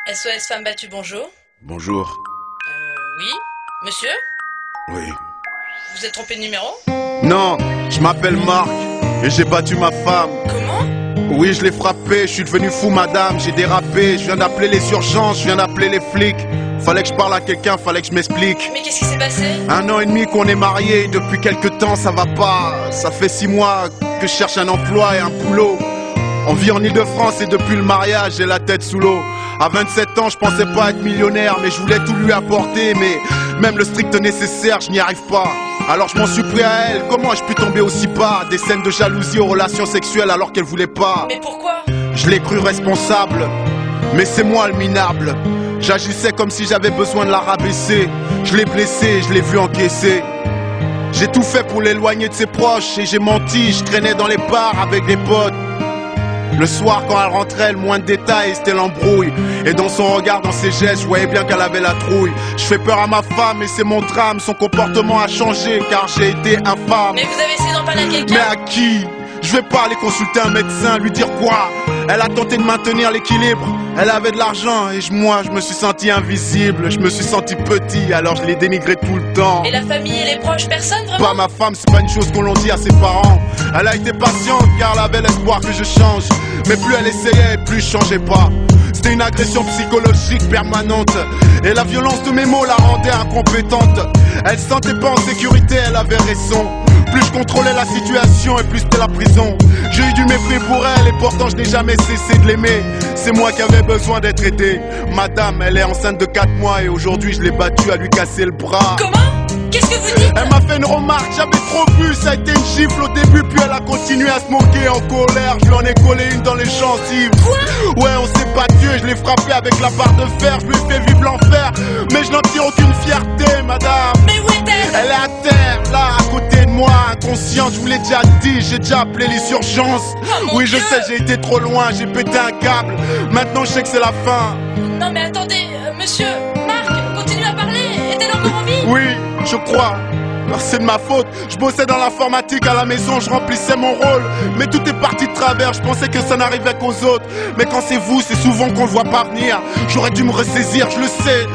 SOS Femme battue, bonjour. Bonjour. Oui. Monsieur? Oui. Vous êtes trompé de numéro? Non, je m'appelle Marc et j'ai battu ma femme. Comment? Oui, je l'ai frappé, je suis devenu fou madame, j'ai dérapé, je viens d'appeler les urgences, je viens d'appeler les flics. Fallait que je parle à quelqu'un, fallait que je m'explique. Mais qu'est-ce qui s'est passé? 1 an et demi qu'on est mariés, depuis quelques temps ça va pas. Ça fait 6 mois que je cherche un emploi et un boulot. On vit en Ile-de-France et depuis le mariage j'ai la tête sous l'eau. À 27 ans je pensais pas être millionnaire, mais je voulais tout lui apporter. Mais même le strict nécessaire je n'y arrive pas. Alors je m'en suis pris à elle, comment ai-je pu tomber aussi bas? Des scènes de jalousie aux relations sexuelles alors qu'elle voulait pas. Mais pourquoi? Je l'ai cru responsable, mais c'est moi le minable. J'agissais comme si j'avais besoin de la rabaisser. Je l'ai blessé, je l'ai vu encaisser. J'ai tout fait pour l'éloigner de ses proches et j'ai menti, je traînais dans les bars avec des potes. Le soir quand elle rentrait, le moins de détails c'était l'embrouille. Et dans son regard, dans ses gestes, je voyais bien qu'elle avait la trouille. Je fais peur à ma femme et c'est mon drame. Son comportement a changé car j'ai été infâme. Mais vous avez essayé d'en parler à quelqu'un? Mais à qui? Je vais pas aller consulter un médecin, lui dire quoi? Elle a tenté de maintenir l'équilibre. Elle avait de l'argent et moi je me suis senti invisible. Je me suis senti petit alors je l'ai dénigré tout le temps. Et la famille et les proches, personne vraiment? Pas ma femme, c'est pas une chose qu'on l'on dit à ses parents. Elle a été patiente car elle avait l'espoir que je change. Mais plus elle essayait, plus je changeais pas. C'était une agression psychologique permanente. Et la violence de mes mots la rendait incompétente. Elle se sentait pas en sécurité, elle avait raison. Plus je contrôlais la situation et plus c'était la prison. J'ai eu du mépris pour elle et pourtant je n'ai jamais cessé de l'aimer. C'est moi qui avais besoin d'être aidé. Madame, elle est enceinte de 4 mois et aujourd'hui je l'ai battue à lui casser le bras. Comment? Qu'est-ce que vous dites? Elle m'a fait une remarque, j'avais trop bu, ça a été une gifle au début, puis elle a continué à se moquer en colère. Je lui en ai collé une dans les gencives. Quoi? Ouais, on s'est battu et je l'ai frappé avec la barre de fer. Je lui ai fait vivre l'enfer, mais je n'en tire aucune fierté, madame. Mais où est-elle? Elle est à terre, là, à côté de moi, inconsciente. Je vous l'ai déjà dit, j'ai déjà appelé les urgences. Oh, mon oui, je Dieu. sais, j'ai été trop loin, j'ai pété un câble. Maintenant, je sais que c'est la fin. Non mais attendez, monsieur, Marc, continuez à parler. Est-elle encore en vie? Oui, je crois. C'est de ma faute. Je bossais dans l'informatique à la maison, je remplissais mon rôle. Mais tout est parti de travers, je pensais que ça n'arrivait qu'aux autres. Mais quand c'est vous, c'est souvent qu'on le voit pas venir. J'aurais dû me ressaisir, je le sais.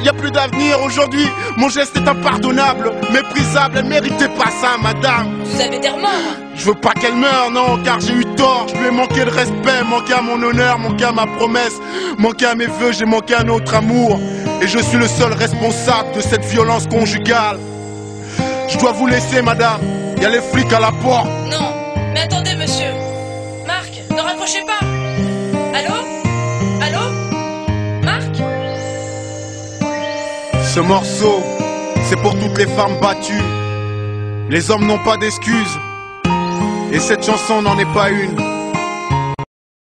Y a plus d'avenir aujourd'hui. Mon geste est impardonnable, méprisable. Elle méritait pas ça, madame. Vous avez des remords? Je veux pas qu'elle meure, non, car j'ai eu tort. Je lui ai manqué de respect, manqué à mon honneur, manqué à ma promesse, manqué à mes vœux, j'ai manqué à notre amour. Et je suis le seul responsable de cette violence conjugale. Je dois vous laisser, madame. Y a les flics à la porte. Non, mais attendez, monsieur. Marc, ne raccrochez pas. Allô? Allô? Marc? Ce morceau, c'est pour toutes les femmes battues. Les hommes n'ont pas d'excuses. Et cette chanson n'en est pas une.